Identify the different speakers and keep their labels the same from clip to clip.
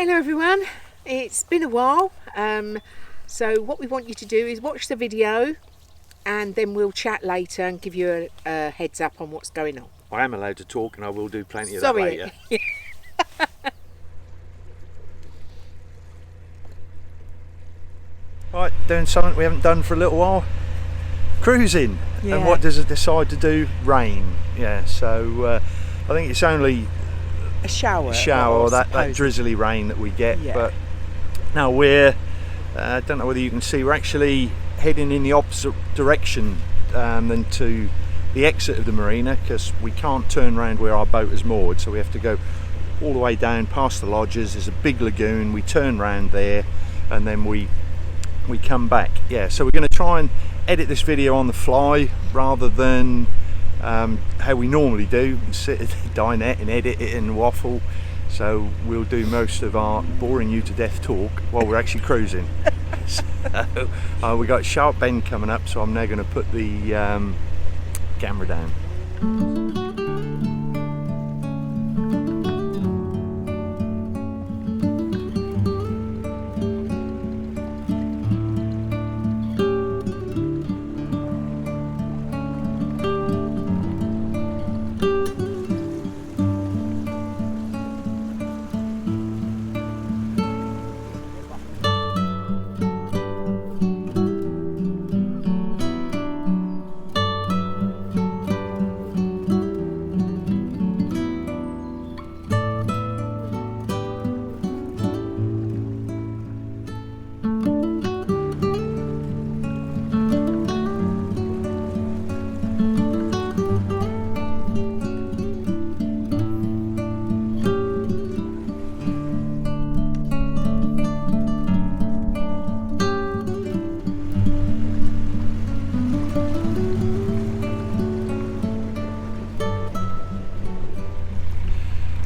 Speaker 1: Hello everyone, it's been a while, so what we want you to do is watch the video and then we'll chat later and give you a heads up on what's going on.
Speaker 2: I am allowed to talk and I will do plenty of that later. Right, doing something we haven't done for a little while. Cruising.
Speaker 1: Yeah.
Speaker 2: And what does it decide to do? Rain. Yeah, so I think it's only
Speaker 1: A shower,
Speaker 2: that drizzly rain that we get.
Speaker 1: Yeah.
Speaker 2: But now we're, I don't know whether you can see, we're actually heading in the opposite direction than to the exit of the marina, because we can't turn around where our boat is moored, so we have to go all the way down past the lodges. There's a big lagoon, we turn round there and then we come back. Yeah, so we're going to try and edit this video on the fly rather than how we normally do, sit at the dinette and edit it and waffle. So we'll do most of our boring you to death talk while we're actually cruising. So we got Sharp Bend coming up, so I'm now going to put the camera down.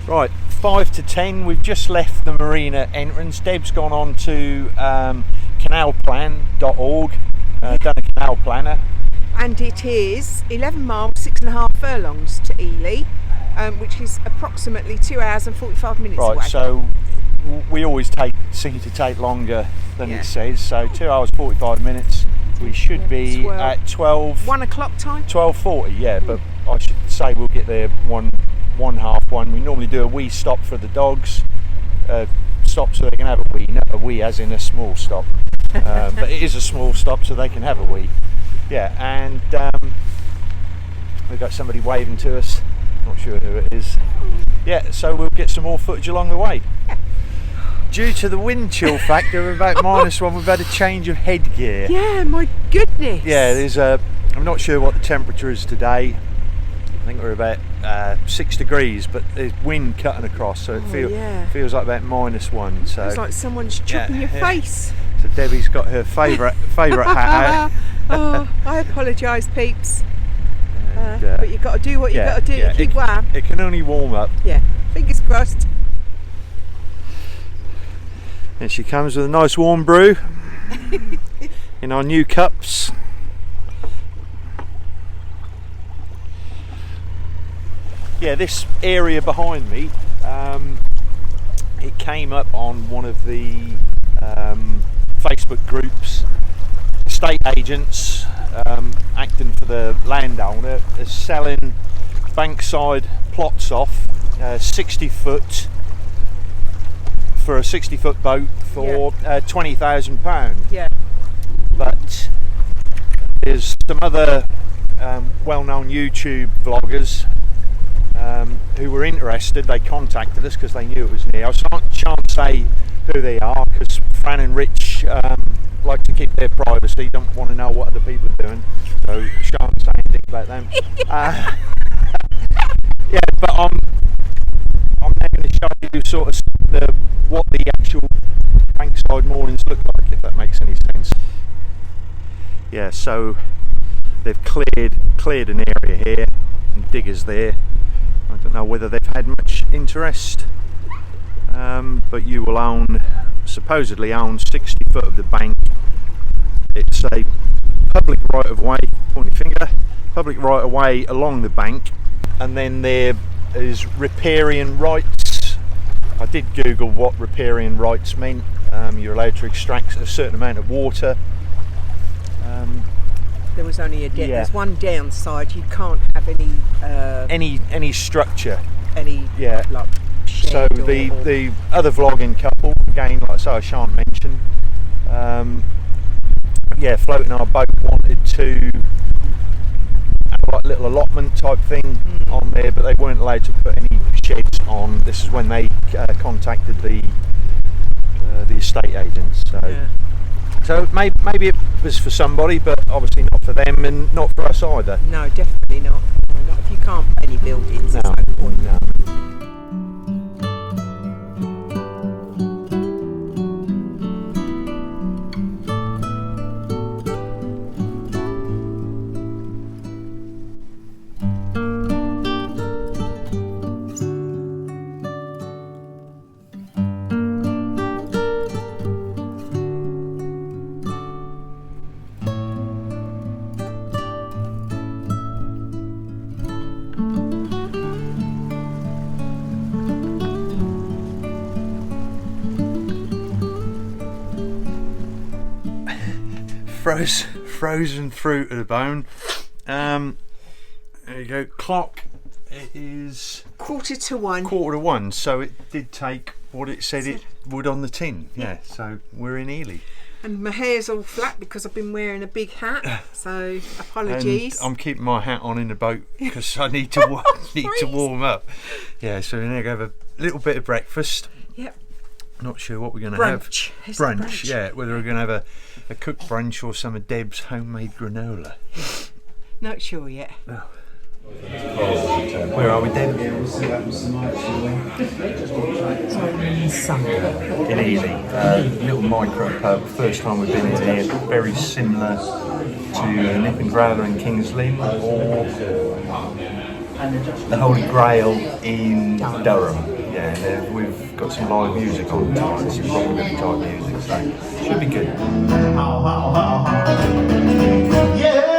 Speaker 2: Right, 5 to 10, we've just left the marina entrance. Deb's gone on to canalplan.org, done a canal planner.
Speaker 1: And it is 11 miles, 6.5 furlongs to Ely, which is approximately 2 hours and 45 minutes away.
Speaker 2: Right, so we always seem to take longer than it says, so 2 hours 45 minutes. We should be at
Speaker 1: 1 o'clock time?
Speaker 2: 12:40, yeah, but I should say we'll get there one half one. We normally do a wee stop for the dogs, stop so they can have a wee, not a wee as in a small stop, but it is a small stop so they can have a wee. Yeah, and we've got somebody waving to us, not sure who it is. Yeah, so we'll get some more footage along the way. Due to the wind chill factor of about -1, we've had a change of headgear.
Speaker 1: Yeah, my goodness.
Speaker 2: Yeah, I'm not sure what the temperature is today. I think we're about 6 degrees, but there's wind cutting across, so it feels like about -1. So
Speaker 1: it's like someone's chopping your face.
Speaker 2: So Debbie's got her favourite hat out.
Speaker 1: Oh, I apologise, peeps. But you've got to do what you've got to do to keep warm.
Speaker 2: It can only warm up.
Speaker 1: Yeah, fingers crossed.
Speaker 2: And she comes with a nice warm brew in our new cups. Yeah, this area behind me, it came up on one of the Facebook groups. Estate agents acting for the landowner is selling Bankside plots off 60 foot for a 60-foot boat for £20,000.
Speaker 1: Yeah.
Speaker 2: But there's some other well-known YouTube vloggers who were interested. They contacted us because they knew it was near. I shan't say who they are because Fran and Rich like to keep their privacy, don't want to know what other people are doing, so shan't say anything about them. Yeah, but I'm now going to show you sort of what the actual Bankside mornings look like, if that makes any sense. Yeah, so they've cleared an area here, and diggers there. I don't know whether they've had much interest, but you will supposedly own 60 foot of the bank. It's a public right of way, point your finger, public right of way along the bank, and then there is riparian rights I did Google what riparian rights meant. You're allowed to extract a certain amount of water.
Speaker 1: There was only there's one downside. You can't have
Speaker 2: any structure.
Speaker 1: Like
Speaker 2: So
Speaker 1: shed
Speaker 2: the other vlogging couple, again, like I say, I shan't mention. Floating our boat wanted to have like a little allotment type thing on there, but they weren't allowed to put any sheds on. This is when they contacted the estate agents. So maybe it was for somebody, but obviously not for them and not for us either.
Speaker 1: No, definitely not. No, not if you can't put any buildings.
Speaker 2: No,
Speaker 1: there's no point.
Speaker 2: no. Frozen fruit to the bone. There you go. Clock. It is 1:45. So it did take what it said it would on the tin. Yeah. So we're in Ely.
Speaker 1: And my hair's all flat because I've been wearing a big hat. So apologies.
Speaker 2: And I'm keeping my hat on in the boat because I need to warm up. Yeah. So we're going to have a little bit of breakfast.
Speaker 1: Yep.
Speaker 2: Not sure what we're going to have.
Speaker 1: Brunch.
Speaker 2: Yeah. Whether we're going to have a cooked brunch or some of Deb's homemade granola.
Speaker 1: Not sure yet.
Speaker 2: Oh. Where are we, Deb? In Ely. Little micro pub. First time we've been in here. Very similar to Nip and Growler in King's Lynn or the Holy Grail in Durham. Yeah, and we've got some live music on tonight, some rockabilly type music, so should be good.
Speaker 3: Yeah.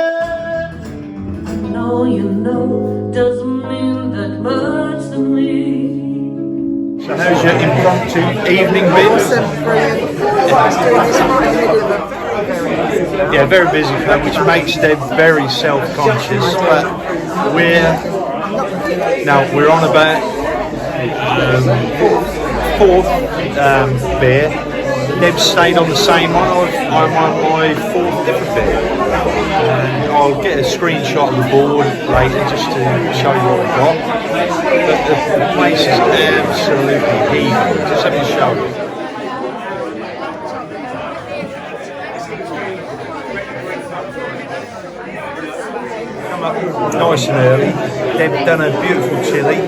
Speaker 3: No, you know, doesn't mean that much to me.
Speaker 2: So how's your impromptu evening been?
Speaker 1: Awesome, brilliant.
Speaker 2: Yeah, very busy for that, which makes Deb very self-conscious, but we're on about fourth beer. Deb stayed on the same one. I'm on my fourth different beer. And I'll get a screenshot of the board later just to show you what we got. But the place is absolutely heaving. Just let me show you. Come up nice and early. Deb done a beautiful chili.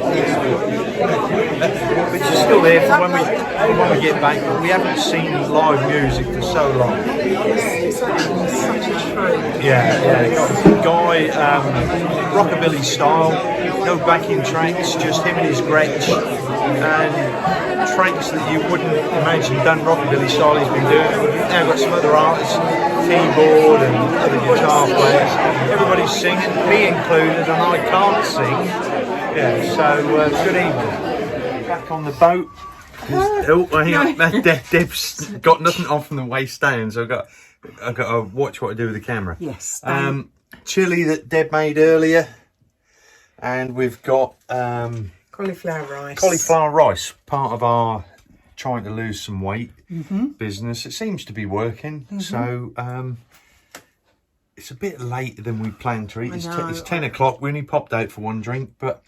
Speaker 2: Which is still there for when we get back, but we haven't seen live music for so long. Yeah. Guy, rockabilly style, no backing tracks, just him and his Gretsch, and tracks that you wouldn't imagine done rockabilly style he's been doing. We've now got some other artists, keyboard and other guitar players. Everybody's singing, me included, and I can't sing. Yeah, so good evening. Back on the boat. Hang on. Deb's got nothing on from the waist down, so I've got to watch what I do with the camera.
Speaker 1: Yes.
Speaker 2: Chili that Deb made earlier, and we've got
Speaker 1: cauliflower
Speaker 2: rice. Part of our trying to lose some weight business. It seems to be working. So it's a bit later than we planned to eat. It's 10 o'clock. We only popped out for one drink, but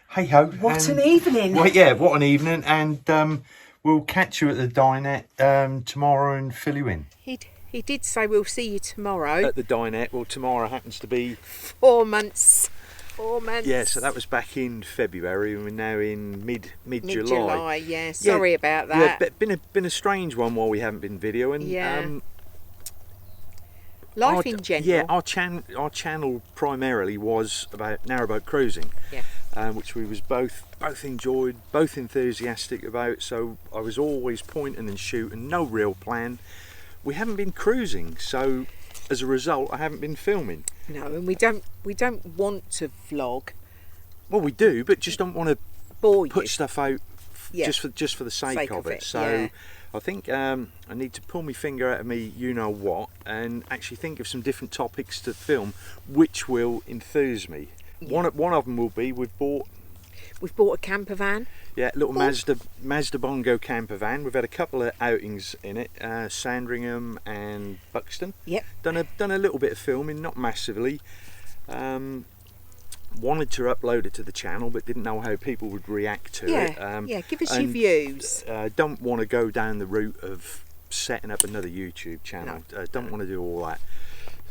Speaker 2: hey ho.
Speaker 1: What an evening.
Speaker 2: What an evening. And we'll catch you at the dinette tomorrow and fill you in.
Speaker 1: He did say we'll see you tomorrow.
Speaker 2: At the dinette. Well, tomorrow happens to be
Speaker 1: 4 months. 4 months.
Speaker 2: Yeah, so that was back in February, and we're now in mid-July.
Speaker 1: Yeah. Sorry about that.
Speaker 2: Yeah, been a strange one while we haven't been videoing.
Speaker 1: Yeah. Life in general.
Speaker 2: Yeah, our channel primarily was about narrowboat cruising.
Speaker 1: Yeah.
Speaker 2: Which we was both enjoyed, both enthusiastic about. So I was always pointing and shooting, no real plan. We haven't been cruising, so as a result, I haven't been filming.
Speaker 1: No, and we don't want to vlog.
Speaker 2: Well, we do, but just don't want to
Speaker 1: bore
Speaker 2: put
Speaker 1: you.
Speaker 2: stuff out just for the sake of it. So I think I need to pull my finger out of me, you know what, and actually think of some different topics to film, which will enthuse me. One of them will be we've bought
Speaker 1: a camper van.
Speaker 2: Yeah, little Mazda Bongo camper van. We've had a couple of outings in it, Sandringham and Buxton.
Speaker 1: Yep.
Speaker 2: Done a little bit of filming, not massively. Wanted to upload it to the channel, but didn't know how people would react to it.
Speaker 1: Give us your views.
Speaker 2: Don't want to go down the route of setting up another YouTube channel. Don't want to do all that.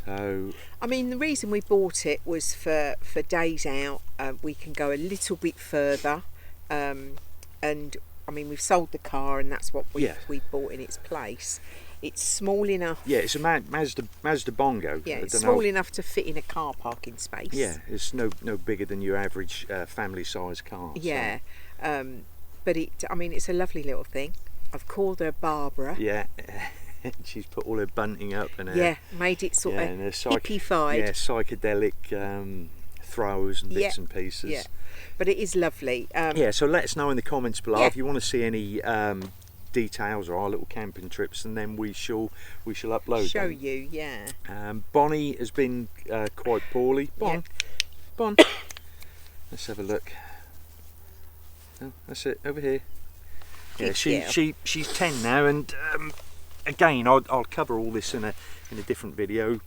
Speaker 2: So,
Speaker 1: I mean, the reason we bought it was for days out. We can go a little bit further, and I mean, we've sold the car, and that's what we bought in its place. It's small enough.
Speaker 2: Yeah, it's a Mazda Bongo.
Speaker 1: Yeah, it's small enough to fit in a car parking space.
Speaker 2: Yeah, it's no bigger than your average family-size car.
Speaker 1: Yeah, so. But I mean, it's a lovely little thing. I've called her Barbara.
Speaker 2: Yeah. She's put all her bunting up and
Speaker 1: made it sort of hippified.
Speaker 2: Yeah, psychedelic throws and bits and pieces.
Speaker 1: Yeah, but it is lovely.
Speaker 2: So let us know in the comments below if you want to see any details or our little camping trips, and then we shall upload
Speaker 1: Show
Speaker 2: them.
Speaker 1: you, yeah.
Speaker 2: Bonnie has been quite poorly. Bon. Let's have a look. Oh, that's it over here. Yeah, she's 10 now, and again, I'll cover all this in a different video.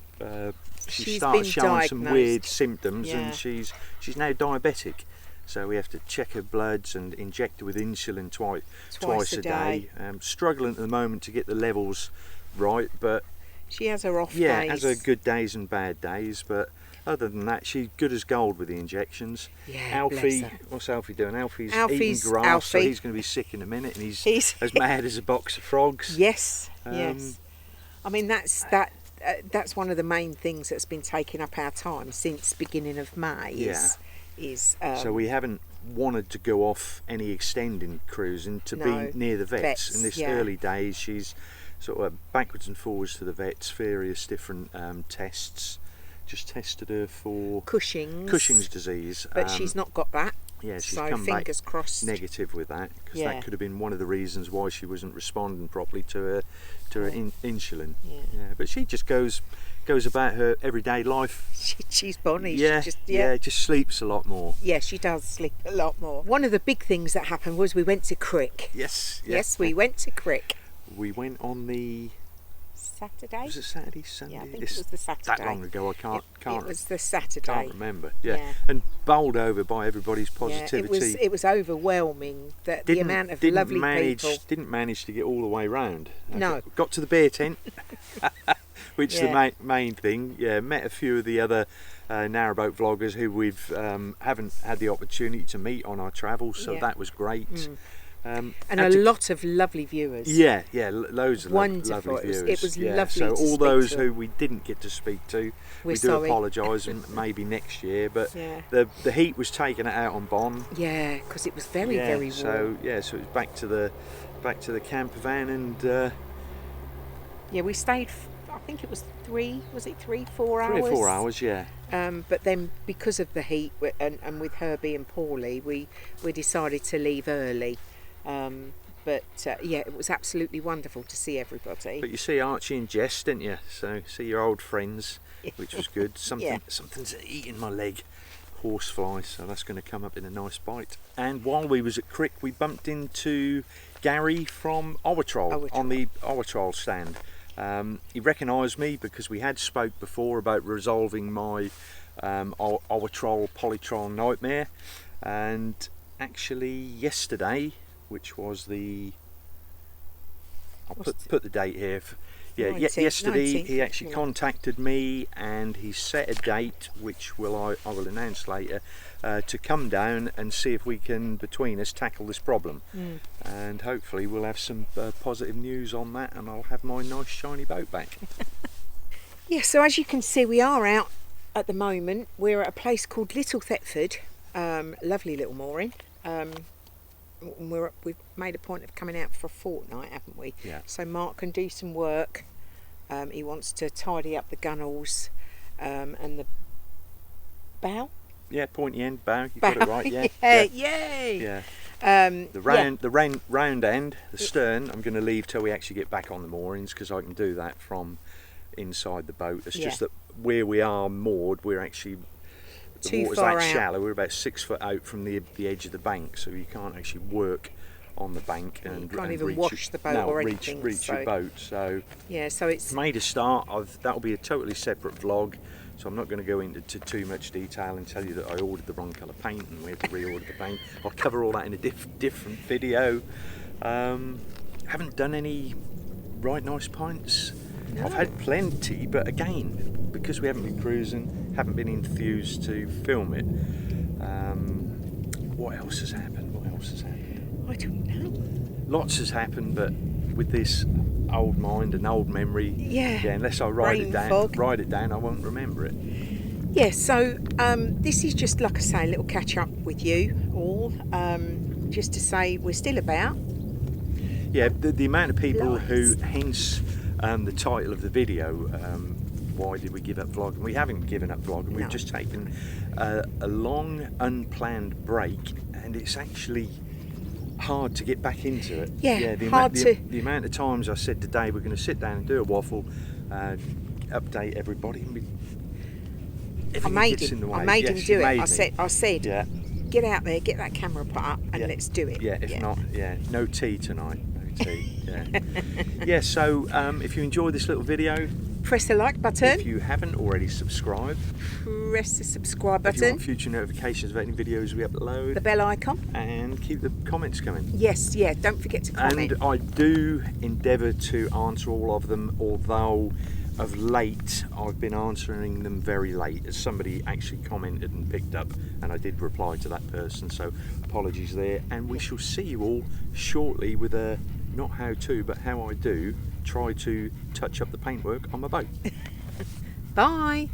Speaker 2: She started showing some weird symptoms, and she's now diabetic. So we have to check her bloods and inject her with insulin twice a day. Struggling at the moment to get the levels right, but
Speaker 1: she has her off days.
Speaker 2: Yeah, has her good days and bad days, but other than that, she's good as gold with the injections.
Speaker 1: Yeah,
Speaker 2: Alfie, what's Alfie doing? Alfie's eating grass, so he's going to be sick in a minute, and he's as mad as a box of frogs.
Speaker 1: Yes. I mean, that's one of the main things that's been taking up our time since beginning of May. So
Speaker 2: we haven't wanted to go off any extending cruising to be near the vets. In this early days, she's sort of backwards and forwards to the vets, various different tests. Just tested her for Cushing's disease,
Speaker 1: but she's not got that.
Speaker 2: Yeah, she's
Speaker 1: so
Speaker 2: come
Speaker 1: fingers
Speaker 2: back
Speaker 1: crossed.
Speaker 2: Negative with that, because that could have been one of the reasons why she wasn't responding properly to her insulin. Yeah, but she just goes about her everyday life.
Speaker 1: She's Bonnie.
Speaker 2: Yeah,
Speaker 1: she
Speaker 2: just sleeps a lot more.
Speaker 1: Yeah, she does sleep a lot more. One of the big things that happened was we went to Crick.
Speaker 2: Yes,
Speaker 1: we went to Crick.
Speaker 2: We went on the
Speaker 1: Saturday.
Speaker 2: Was it Saturday, Sunday?
Speaker 1: Yeah, I think it was the Saturday.
Speaker 2: That long ago, I can't.
Speaker 1: It was the Saturday.
Speaker 2: Can't remember. Yeah, and bowled over by everybody's positivity.
Speaker 1: It was overwhelming. The amount of lovely people.
Speaker 2: Didn't manage to get all the way round.
Speaker 1: No.
Speaker 2: Got to the beer tent, which is the main thing. Yeah, met a few of the other Narrowboat vloggers who we've haven't had the opportunity to meet on our travels, so that was great.
Speaker 1: And a lot of lovely viewers.
Speaker 2: Yeah, loads of
Speaker 1: wonderful.
Speaker 2: Lovely viewers.
Speaker 1: It was lovely.
Speaker 2: So
Speaker 1: to
Speaker 2: all
Speaker 1: speak
Speaker 2: those
Speaker 1: to
Speaker 2: who we didn't get to speak to, we do apologise, and maybe next year. But the heat was taking it out on Bon.
Speaker 1: Yeah, because it was very very warm.
Speaker 2: So so it was back to the camper van, and
Speaker 1: we stayed. I think it was 3 4 hours.
Speaker 2: 3 or 4 hours, yeah.
Speaker 1: But then because of the heat and with her being poorly, we decided to leave early. It was absolutely wonderful to see everybody.
Speaker 2: But you see Archie and Jess, didn't you? So see your old friends, which was good. Something's eating my leg. Horsefly, so that's going to come up in a nice bite. And while we was at Crick, we bumped into Gary from Owatrol on the Owatrol stand. He recognised me because we had spoke before about resolving my Owatrol polytrol nightmare, and actually yesterday, which was I'll put the date here. Yesterday 19th, he actually contacted me, and he set a date, which I will announce later, to come down and see if we can, between us, tackle this problem. And hopefully we'll have some positive news on that, and I'll have my nice shiny boat back.
Speaker 1: So as you can see, we are out at the moment. We're at a place called Little Thetford. Lovely little mooring. We've made a point of coming out for a fortnight, haven't we?
Speaker 2: Yeah.
Speaker 1: So Mark can do some work. He wants to tidy up the gunnels and the bow.
Speaker 2: Yeah, pointy end bow. You got it right. Yeah.
Speaker 1: Yay!
Speaker 2: Yeah. The round end, the stern, I'm going to leave till we actually get back on the moorings, because I can do that from inside the boat. It's just that where we are moored, we're actually, the water's that shallow. We're about 6 foot out from the edge of the bank, so you can't actually work on the bank and
Speaker 1: you can't even
Speaker 2: reach
Speaker 1: wash the boat or anything.
Speaker 2: Reach your boat. So
Speaker 1: yeah, so it's
Speaker 2: made a start. That'll be a totally separate vlog. So I'm not going to go into too much detail and tell you that I ordered the wrong colour paint and we had to reorder the paint. I'll cover all that in a different video. Haven't done any right nice pints. No. I've had plenty, but again, because we haven't been cruising, haven't been enthused to film it. What else has happened?
Speaker 1: I don't know.
Speaker 2: Lots has happened, but with this old mind and old memory, unless I write it down, I won't remember it.
Speaker 1: Yeah, so this is just, like I say, a little catch up with you all, just to say we're still about.
Speaker 2: Yeah, the amount of people who, hence the title of the video, why did we give up vlogging? We haven't given up vlogging, we've just taken a long unplanned break, and it's actually hard to get back into it. The amount of times I said today we're going to sit down and do a waffle, update everybody, and
Speaker 1: I made him do it. I said get out there, get that camera put up, and let's do it.
Speaker 2: If not, no tea tonight. No tea. So if you enjoyed this little video,
Speaker 1: press the like button.
Speaker 2: If you haven't already subscribed,
Speaker 1: press the subscribe button.
Speaker 2: If you want future notifications of any videos we upload,
Speaker 1: the bell icon,
Speaker 2: and keep the comments coming.
Speaker 1: Yes, don't forget to comment.
Speaker 2: And I do endeavour to answer all of them, although of late I've been answering them very late, as somebody actually commented and picked up, and I did reply to that person, so apologies there. And we shall see you all shortly with a not how to, but how I do try to touch up the paintwork on my boat.
Speaker 1: Bye.